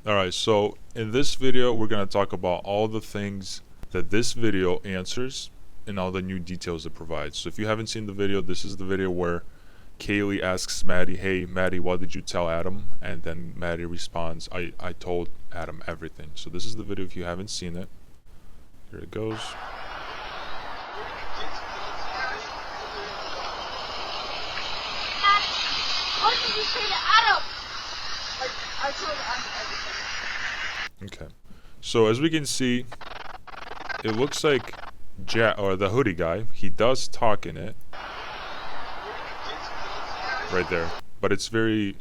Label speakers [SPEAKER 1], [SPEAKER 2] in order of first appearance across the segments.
[SPEAKER 1] Alright, so in this video, we're going to talk about all the things that this video answers and all the new details it provides. So if you haven't seen the video, this is the video where Kaylee asks Maddie, hey, Maddie, what did you tell Adam? And then Maddie responds, I told Adam everything. So this is the video if you haven't seen it. Here it goes.
[SPEAKER 2] What did you say to Adam? I told Adam everything.
[SPEAKER 1] Okay. So as we can see, it looks like the Hoodie Guy, he does talk in it. Right there. But there's a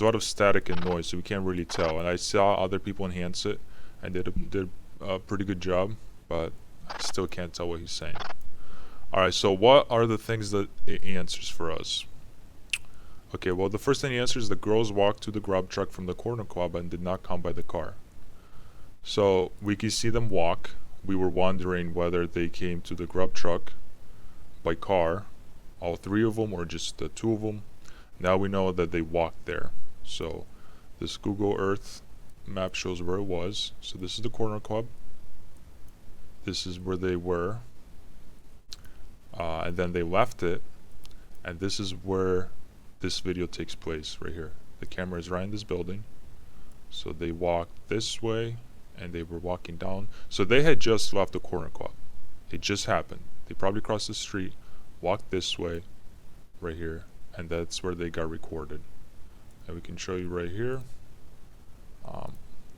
[SPEAKER 1] lot of static and noise, so we can't really tell. And I saw other people enhance it and did a pretty good job, but I still can't tell what he's saying. Alright, so what are the things that it answers for us? Okay, well, the first thing he answers is the girls walked to the grub truck from the corner club and did not come by the car. So we can see them walk. We were wondering whether they came to the grub truck by car, all three of them, or just the two of them. Now we know that they walked there. So this Google Earth map shows where it was. So this is the corner club. This is where they were. And then they left it. And this is where this video takes place, right here. The camera is right in this building. So they walked this way and they were walking down. So they had just left the corner club. It just happened. They probably crossed the street, walked this way, right here. And that's where they got recorded. And we can show you right here,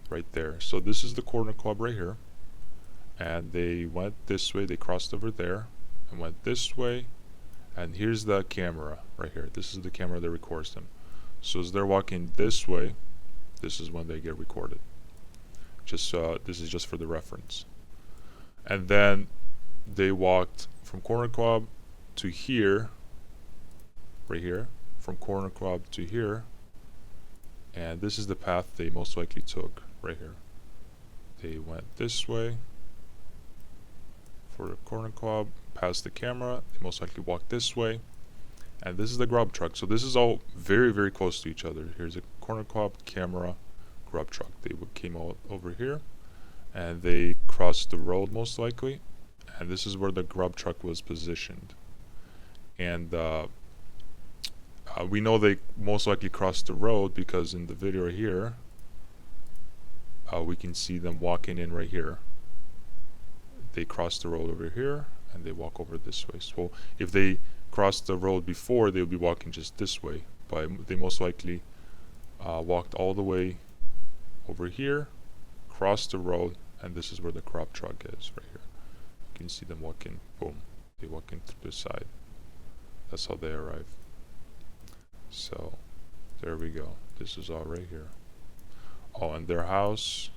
[SPEAKER 1] right there. So this is the corner club right here. And they went this way, they crossed over there and went this way. And here's the camera right here. This is the camera that records them. So as they're walking this way, this is when they get recorded. This is just for the reference. And then they walked from corner club to here, right here, from corner club to here, and this is the path they most likely took, right here. They went this way for the corner club, past the camera, they most likely walked this way, and this is the grub truck. So this is all very, very close to each other. Here's a corner club, camera, grub truck. They came out over here, and they crossed the road most likely, and this is where the grub truck was positioned. And we know they most likely crossed the road because in the video here, we can see them walking in right here. They cross the road over here and they walk over this way. So if they crossed the road before, they would be walking just this way, but they most likely walked all the way over here, crossed the road, and this is where the crop truck is, right here. You can see them walking, boom, they walk in through the side. That's how they arrive. So there we go. This is all right here. Oh, and their house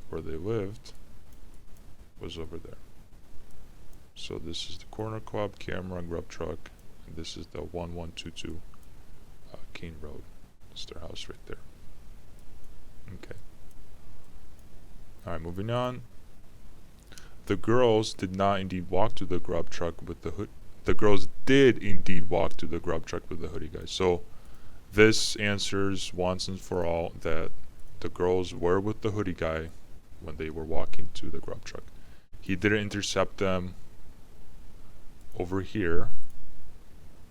[SPEAKER 1] where they lived was over there. So this is the corner club, camera, and grub truck, and this is the 1122 Keene Road. It's their house right there. Okay. Alright, moving on. The girls did not indeed walk to the grub truck with the hood. The girls did indeed walk to the grub truck with the Hoodie Guy. So this answers once and for all that the girls were with the Hoodie Guy when they were walking to the grub truck. He didn't intercept them over here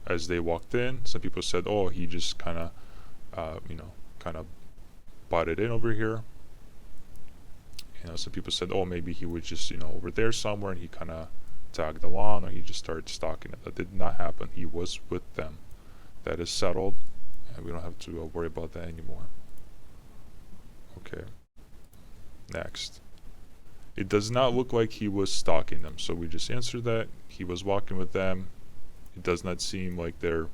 [SPEAKER 1] as they walked in. Some people said, oh, he just kind of butted in over here. Some people said, oh, maybe he was just, over there somewhere and he kind of tagged along, or he just started stalking it. That did not happen. He was with them. That is settled, and we don't have to worry about that anymore. Okay. Next. It does not look like he was stalking them, so we just answered that. He was walking with them. It does not seem like they're,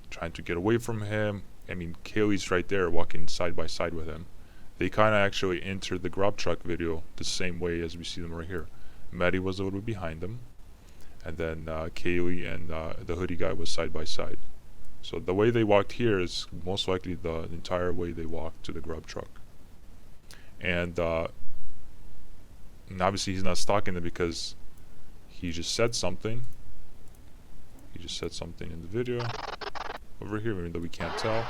[SPEAKER 1] trying to get away from him. I mean, Kaylee's right there walking side by side with him. They kind of actually entered the grub truck video the same way as we see them right here. Maddie was a little bit behind them, and then Kaylee and the Hoodie Guy was side by side. So the way they walked here is most likely the entire way they walked to the grub truck. And obviously he's not stalking them because he just said something. He just said something in the video over here, even though we can't tell.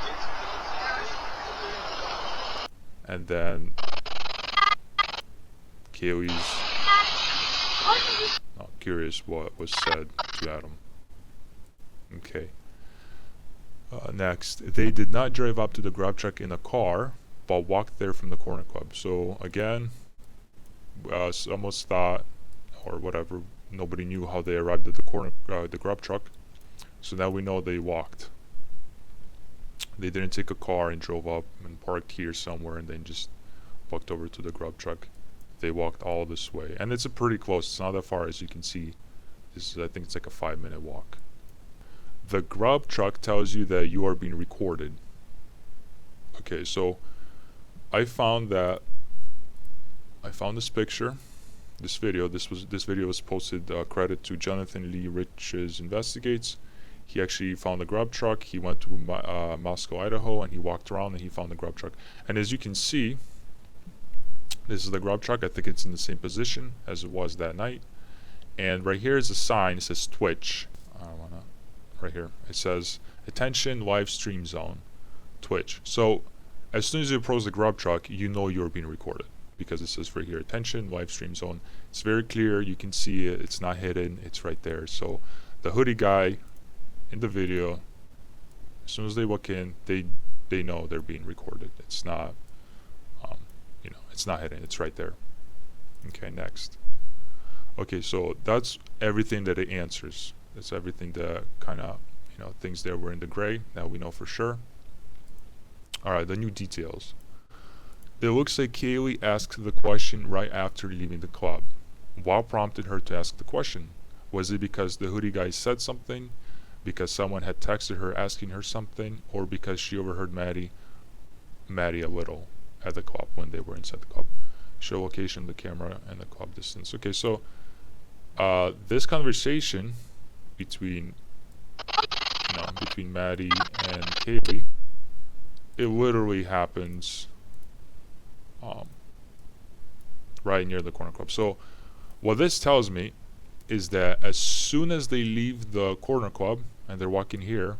[SPEAKER 1] and then Kaylee's curious what was said to Adam. Okay. Next, they did not drive up to the grub truck in a car, but walked there from the corner club. So again, almost thought, or whatever, nobody knew how they arrived at the grub truck. So now we know they walked. They didn't take a car and drove up and parked here somewhere and then just walked over to the grub truck. They walked all this way, and it's a pretty close. It's not that far, as you can see. This is, I think it's like a 5-minute walk. The grub truck tells you that you are being recorded. Okay, so I found this picture, this video. This video was posted, credit to Jonathan Lee Riches Investigates. He actually found the grub truck. He went to Moscow, Idaho, and he walked around and he found the grub truck. And as you can see, this is the grub truck. I think it's in the same position as it was that night. And right here is a sign. It says Twitch. Right here. It says, attention, live stream zone, Twitch. So as soon as you approach the grub truck, you know you're being recorded because it says right here, attention, live stream zone. It's very clear. You can see it. It's not hidden. It's right there. So the hoodie guy in the video, as soon as they walk in, they know they're being recorded. It's not, it's not hidden. It's right there. Okay, next. Okay, so that's everything that it answers. That's everything that kind of, things that were in the gray. Now we know for sure. Alright, the new details. It looks like Kaylee asked the question right after leaving the club. What prompted her to ask the question? Was it because the hoodie guy said something? Because someone had texted her asking her something? Or because she overheard Maddie a little at the club when they were inside the club? Show location, the camera, and the club distance. Okay, so this conversation between Maddie and Kaylee, it literally happens right near the corner club. So what this tells me is that as soon as they leave the corner club and they're walking here,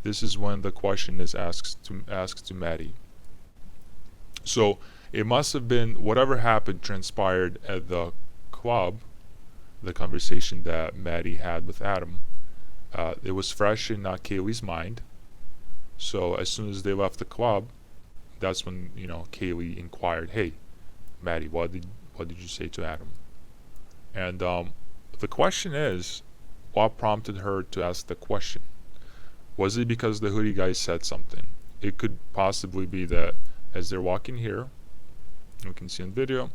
[SPEAKER 1] this is when the question is asked to Maddie. So it must have been whatever happened transpired at the club, the conversation that Maddie had with Adam. It was fresh in Kaylee's mind. So as soon as they left the club, that's when Kaylee inquired, "Hey, Maddie, what did you say to Adam?" And the question is, what prompted her to ask the question? Was it because the hoodie guy said something? It could possibly be that as they're walking here, we can see in video,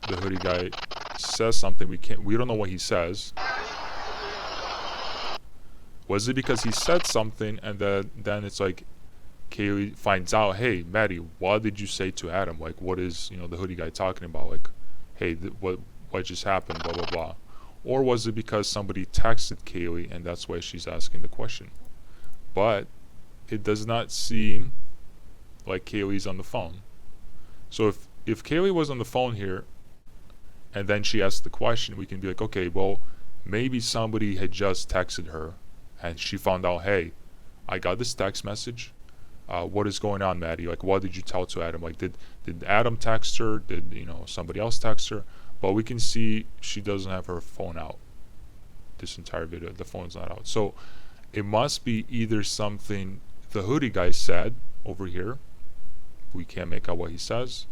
[SPEAKER 1] the hoodie guy says something. We don't know what he says. Was it because he said something and then it's like Kaylee finds out, "Hey, Maddie, what did you say to Adam? Like, what is the hoodie guy talking about? Like, hey, what just happened? Blah blah blah." Or was it because somebody texted Kaylee and that's why she's asking the question? But it does not seem like Kaylee's on the phone. So if Kaylee was on the phone here and then she asked the question, we can be like, okay, well, maybe somebody had just texted her and she found out, "Hey, I got this text message. What is going on, Maddie? Like, what did you tell to Adam? Like, did Adam text her? Did somebody else text her?" But we can see she doesn't have her phone out. This entire video, the phone's not out. So it must be either something the hoodie guy said over here. We can't make out what he says.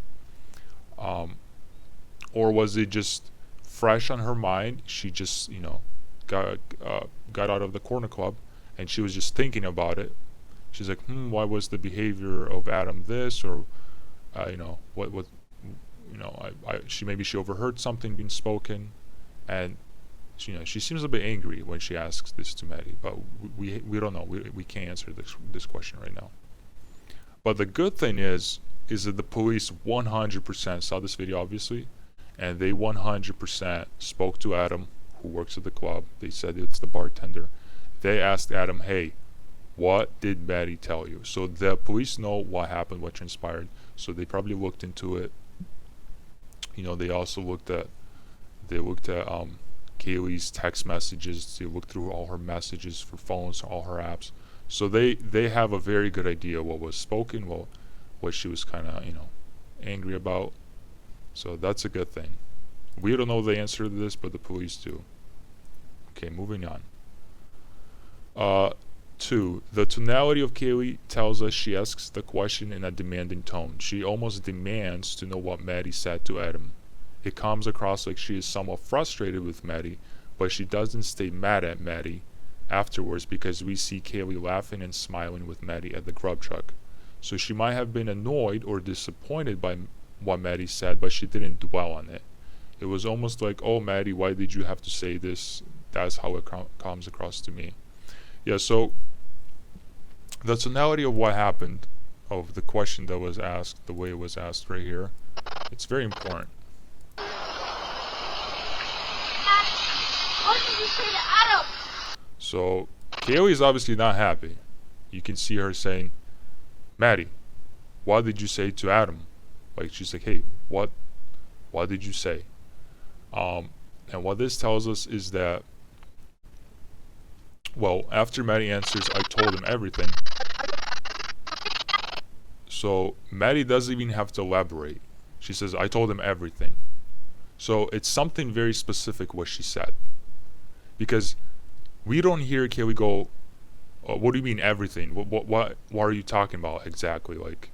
[SPEAKER 1] Or was it just fresh on her mind? She just got out of the corner club and she was just thinking about it. She's like, why was the behavior of Adam this? Or what she overheard something being spoken, and she seems a bit angry when she asks this to Maddie, but we don't know. We can't answer this question right now. But the good thing is that the police 100% saw this video, obviously, and they 100% spoke to Adam, who works at the club. They said it's the bartender. They asked Adam, "Hey, what did Maddie tell you?" So the police know what happened, what transpired. So they probably looked into it. They also looked at Kaylee's text messages. They looked through all her messages for phones, all her apps. So they have a very good idea what was spoken, what she was kind of, angry about. So that's a good thing. We don't know the answer to this, but the police do. Okay, moving on. 2. The tonality of Kaylee tells us she asks the question in a demanding tone. She almost demands to know what Maddie said to Adam. It comes across like she is somewhat frustrated with Maddie, but she doesn't stay mad at Maddie afterwards because we see Kaylee laughing and smiling with Maddie at the grub truck. So she might have been annoyed or disappointed by what Maddie said, but she didn't dwell on it. It was almost like, oh, Maddie, why did you have to say this? That's how it comes across to me. Yeah, so the tonality of what happened, of the question that was asked, the way it was asked right here, it's very important.
[SPEAKER 2] What did you say to Adam?
[SPEAKER 1] So Kaylee is obviously not happy. You can see her saying, Maddie, what did you say to Adam? Like, she's like, hey, what did you say? And what this tells us is that, well, after Maddie answers, I told him everything. So Maddie doesn't even have to elaborate. She says, I told him everything. So it's something very specific what she said. Because we don't hear Kaylee go, what do you mean everything? What are you talking about exactly? Like,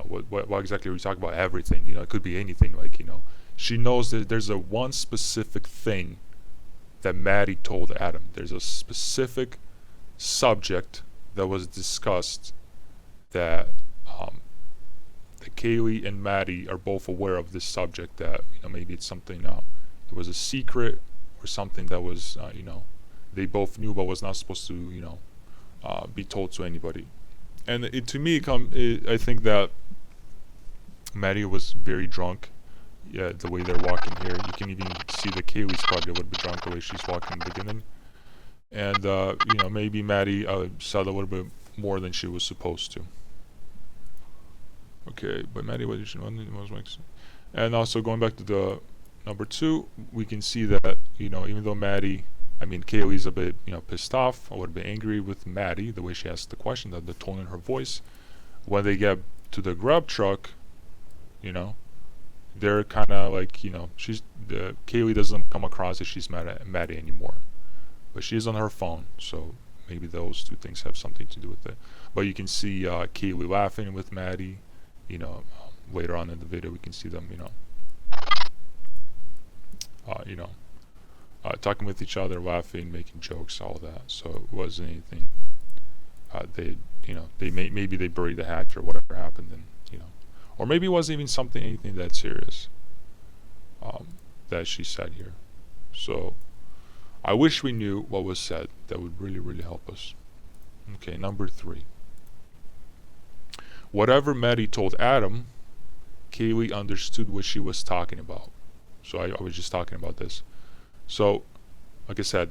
[SPEAKER 1] what exactly are you talking about? Everything. It could be anything. Like, she knows that there's a one specific thing that Maddie told Adam. There's a specific subject that was discussed that that Kaylee and Maddie are both aware of this subject, that maybe it's something it was a secret, or something that was they both knew but was not supposed to be told to anybody. And to me, I think that Maddie was very drunk. Yeah, the way they're walking here, you can even see that Kaylee's probably a little bit drunk the way she's walking in the beginning. And maybe Maddie said a little bit more than she was supposed to. Okay, but Maddie, what did she want? And also going back to the number 2, we can see that even though Kaylee's a bit pissed off, a little bit angry with Maddie, the way she asked the question, the tone in her voice. When they get to the grub truck, they're kind of like, Kaylee doesn't come across as she's mad at Maddie anymore, but she's on her phone, so maybe those two things have something to do with it. But you can see Kaylee laughing with Maddie. Later on in the video, we can see them, talking with each other, laughing, making jokes, all that. So it wasn't anything. Maybe they buried the hatch or whatever happened, and or maybe it wasn't even anything that serious that she said here. So I wish we knew what was said. That would really, really help us. Okay, number 3. Whatever Maddie told Adam, Kaylee understood what she was talking about. So I was just talking about this. So, like I said,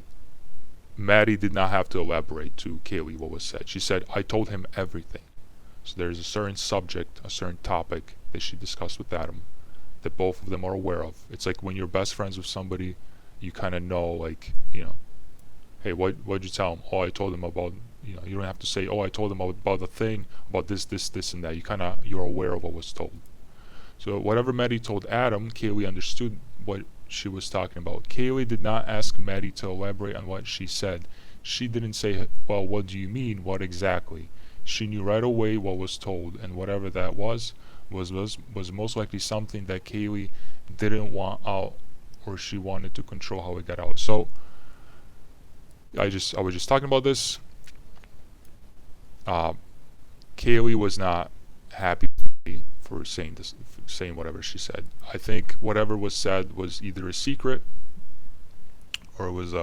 [SPEAKER 1] Maddie did not have to elaborate to Kaylee what was said. She said, I told him everything. So there's a certain subject, a certain topic that she discussed with Adam that both of them are aware of. It's like when you're best friends with somebody, you kind of know, like, hey, what'd you tell him? Oh, I told him about, you don't have to say, oh, I told him about the thing, about this, and that. You're aware of what was told. So whatever Maddie told Adam, Kaylee understood what she was talking about. Kaylee did not ask Maddie to elaborate on what she said. She didn't say, well, what do you mean? What exactly? She knew right away what was told, and whatever that was most likely something that Kaylee didn't want out, or she wanted to control how it got out. So I was just talking about this. Kaylee was not happy with me for saying whatever she said. I think whatever was said was either a secret, or it was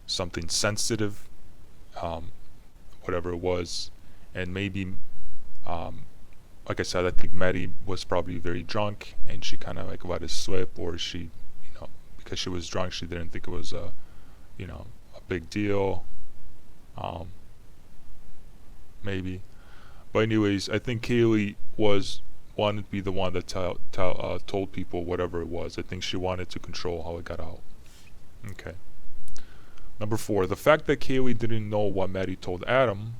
[SPEAKER 1] something sensitive, whatever it was. And maybe, like I said, I think Maddie was probably very drunk, and she kind of like let it slip, or she, because she was drunk, she didn't think it was a big deal. Maybe. But anyways, I think Kaylee wanted to be the one that told people whatever it was. I think she wanted to control how it got out. Okay. Number 4, the fact that Kaylee didn't know what Maddie told Adam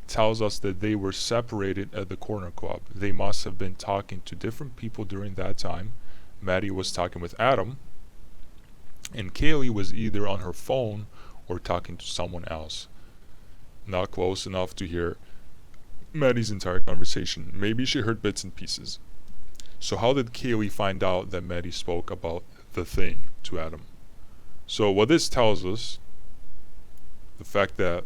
[SPEAKER 1] tells us that they were separated at the corner club. They must have been talking to different people during that time. Maddie was talking with Adam, and Kaylee was either on her phone or talking to someone else. Not close enough to hear Maddie's entire conversation. Maybe she heard bits and pieces. So how did Kaylee find out that Maddie spoke about the thing to Adam? So what this tells us, the fact that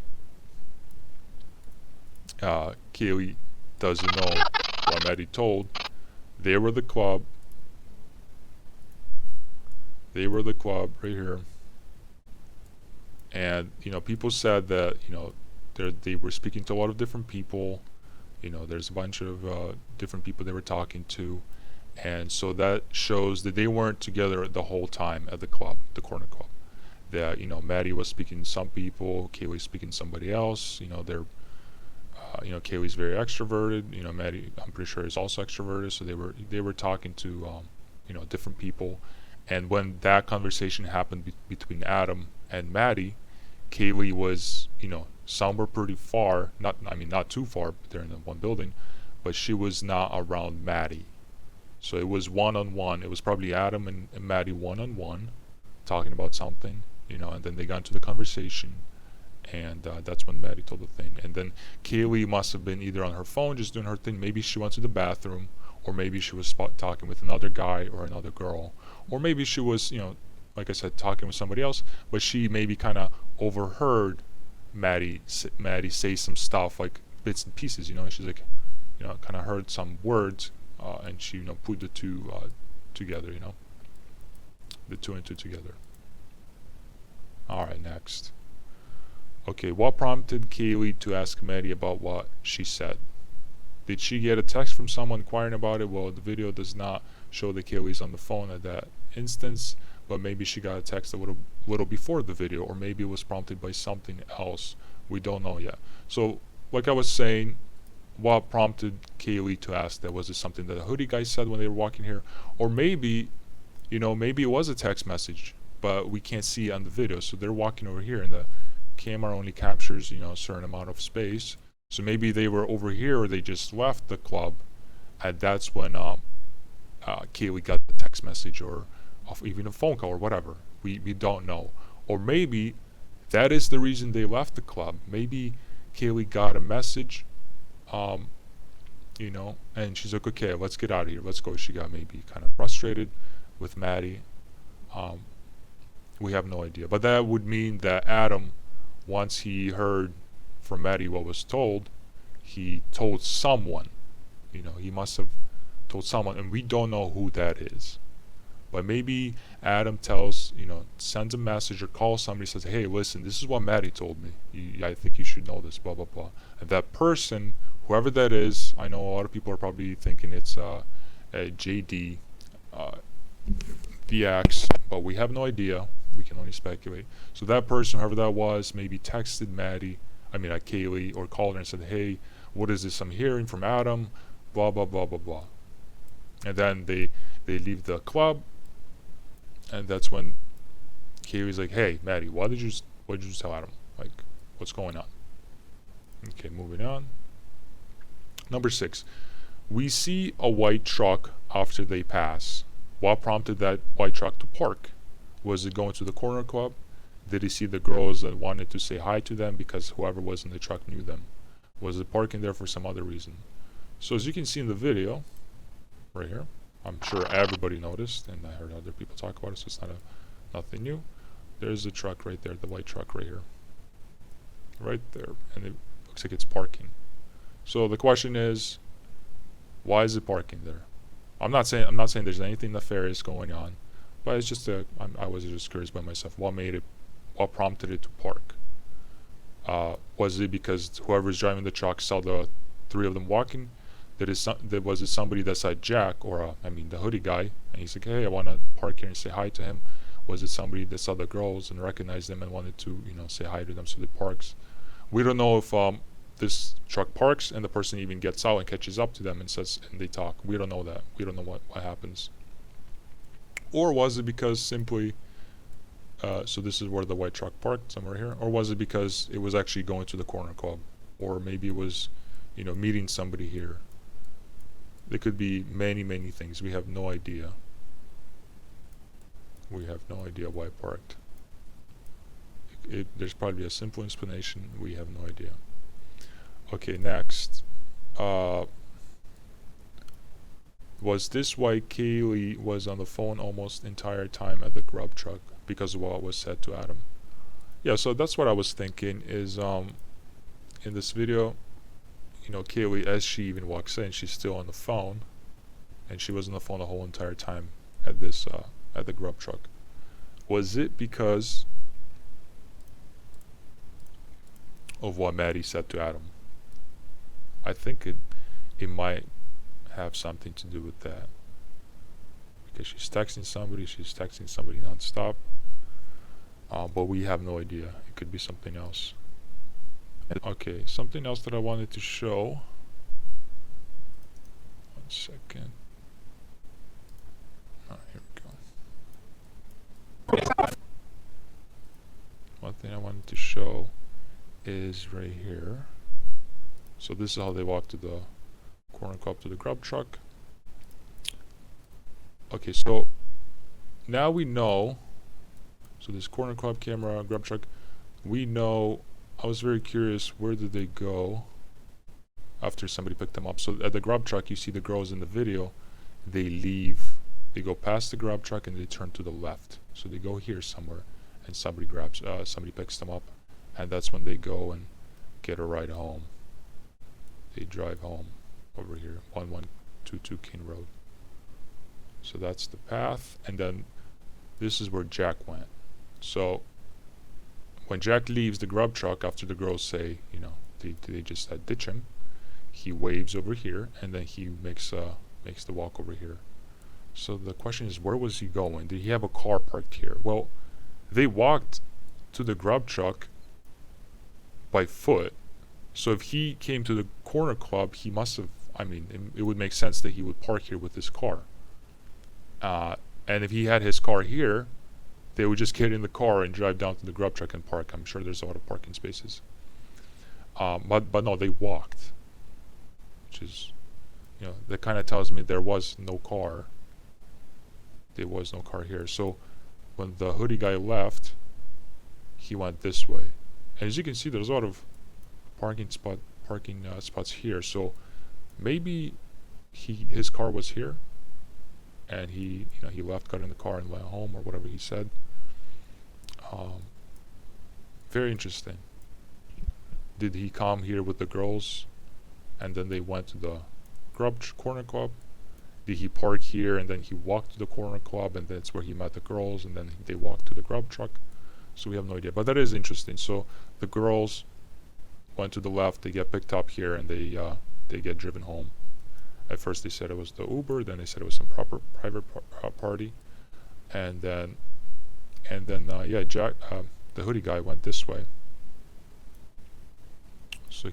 [SPEAKER 1] Kaylee doesn't know what Maddie told, they were the club right here, and people said that they were speaking to a lot of different people. There's a bunch of different people they were talking to, and so that shows that they weren't together the whole time at the club, the corner club. That Maddie was speaking to some people, Kaylee speaking to somebody else. They're Kaylee's very extroverted. Maddie, I'm pretty sure, is also extroverted. So they were talking to different people, and when that conversation happened between Adam and Maddie, Kaylee was somewhere pretty far. Not too far. But they're in the one building, but she was not around Maddie. So it was one-on-one. It was probably Adam and Maddie one-on-one, talking about something. And then they got into the conversation. And that's when Maddie told the thing. And then Kaylee must have been either on her phone just doing her thing. Maybe she went to the bathroom, or maybe she was talking with another guy or another girl, or maybe she was like I said, talking with somebody else, but she maybe kind of overheard Maddie say some stuff, like bits and pieces. She's like kind of heard some words, and she put the two together. The two and two together. All right, next. Okay, what prompted Kaylee to ask Maddie about what she said? Did she get a text from someone inquiring about it? Well, the video does not show that Kaylee's on the phone at that instance, but maybe she got a text a little before the video, or maybe it was prompted by something else. We don't know yet. So, like I was saying, what prompted Kaylee to ask that? Was it something that a Hoodie Guy said when they were walking here? Or maybe, maybe it was a text message, but we can't see it on the video. So they're walking over here, and the camera only captures a certain amount of space. So maybe they were over here, or they just left the club, and that's when Kaylee got the text message, or even a phone call, or whatever. We don't know. Or maybe that is the reason they left the club. Maybe Kaylee got a message, and she's like, okay, let's get out of here, let's go. She got maybe kind of frustrated with Maddie. We have no idea, but that would mean that Adam, once he heard from Maddie what was told, he told someone. He must have told someone, and we don't know who that is. But maybe Adam sends a message or calls somebody, says, hey, listen, this is what Maddie told me. I think you should know this, blah, blah, blah. And that person, whoever that is, I know a lot of people are probably thinking it's JD, DX, but we have no idea. We can only speculate. So that person, whoever that was, maybe texted Kaylee, or called her and said, hey, what is this I'm hearing from Adam? Blah, blah, blah, blah, blah. And then they leave the club, and that's when Kaylee's like, hey, Maddie, what did you tell Adam? Like, what's going on? Okay, moving on. Number 6. We see a white truck after they pass. What prompted that white truck to park? Was it going to the corner club? Did he see the girls that wanted to say hi to them because whoever was in the truck knew them? Was it parking there for some other reason? So as you can see in the video, right here, I'm sure everybody noticed, and I heard other people talk about it, so it's nothing new. There's the truck right there, the white truck right here. Right there, and it looks like it's parking. So the question is, why is it parking there? I'm not saying there's anything nefarious going on, but it's just I was just curious by myself. What prompted it to park? Was it because whoever's driving the truck saw the 3 of them walking? Was it somebody that said Jack, or the Hoodie Guy, and he's like, hey, I want to park here and say hi to him? Was it somebody that saw the girls and recognized them and wanted to say hi to them, so they parks? We don't know if this truck parks and the person even gets out and catches up to them and they talk. We don't know that. We don't know what happens. Or was it because simply so this is where the white truck parked, somewhere here, or was it because it was actually going to the corner club? or maybe it was, you know, meeting somebody here. There could be many things. We have no idea. We have no idea why it parked. There's probably a simple explanation. We have no idea. Okay, next. Was this why Kaylee was on the phone almost entire time at the Grub Truck? Because of what was said to Adam. Yeah, so that's what I was thinking is in this video, you know, Kaylee, as she even walks in, she's still on the phone, and she was on the phone the whole entire time at this at the Grub Truck. Was it because of what Maddie said to Adam? I think it might have something to do with that, because she's texting somebody non-stop, but we have no idea. It could be something else. Okay, something else that I wanted to show. 1 second. Here we go. One thing I wanted to show is right here. So this is how they walk to the corner club to the Grub Truck. Okay, so now we know. So this corner club camera, Grub Truck, we know. I was very curious, where did they go after somebody picked them up? So at the Grub Truck, you see the girls in the video, they leave, they go past the Grub Truck and they turn to the left. So they go here somewhere and somebody picks them up, and that's when they go and get a ride home. They drive home over here, 1122 King Road. So that's the path, and then this is where Jack went. So when Jack leaves the Grub Truck after the girls say, you know, they just ditch him, he waves over here, and then he makes the walk over here. So the question is, where was he going? Did he have a car parked here? Well, they walked to the Grub Truck by foot. So if he came to the corner club, he must have, I mean, it would make sense that he would park here with his car. And if he had his car here, they would just get in the car and drive down to the Grub Truck and park. I'm sure there's a lot of parking spaces. But no, they walked. Which is, you know, that kind of tells me there was no car. There was no car here. So when the Hoodie Guy left, he went this way. And as you can see, there's a lot of parking spots here. So maybe his car was here, and he left, got in the car and went home, or whatever he said. Very interesting. Did he come here with the girls and then they went to the corner club? Did he park here and then he walked to the corner club and that's where he met the girls, and then they walked to the Grub Truck? So we have no idea, but that is interesting. So the girls went to the left, they get picked up here, and they get driven home. At first they said it was the Uber, then they said it was some private party, and then Jack, the Hoodie Guy, went this way. So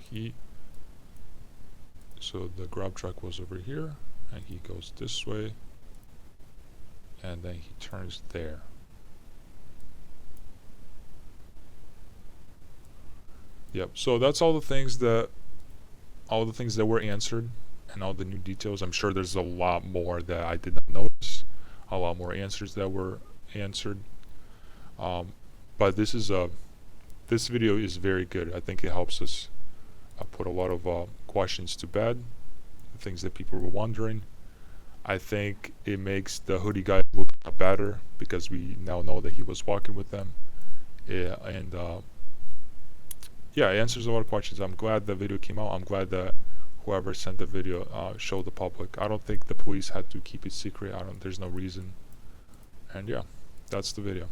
[SPEAKER 1] the Grub Truck was over here, and he goes this way, and then he turns there. Yep. So that's all the things that were answered, and all the new details. I'm sure there's a lot more that I did not notice, a lot more answers that were answered. But this video is very good. I think it helps us put a lot of questions to bed, things that people were wondering. I think it makes the Hoodie Guy look better because we now know that he was walking with them. Yeah, and it answers a lot of questions. I'm glad the video came out. I'm glad that whoever sent the video showed the public. I don't think the police had to keep it secret. There's no reason. And yeah, that's the video.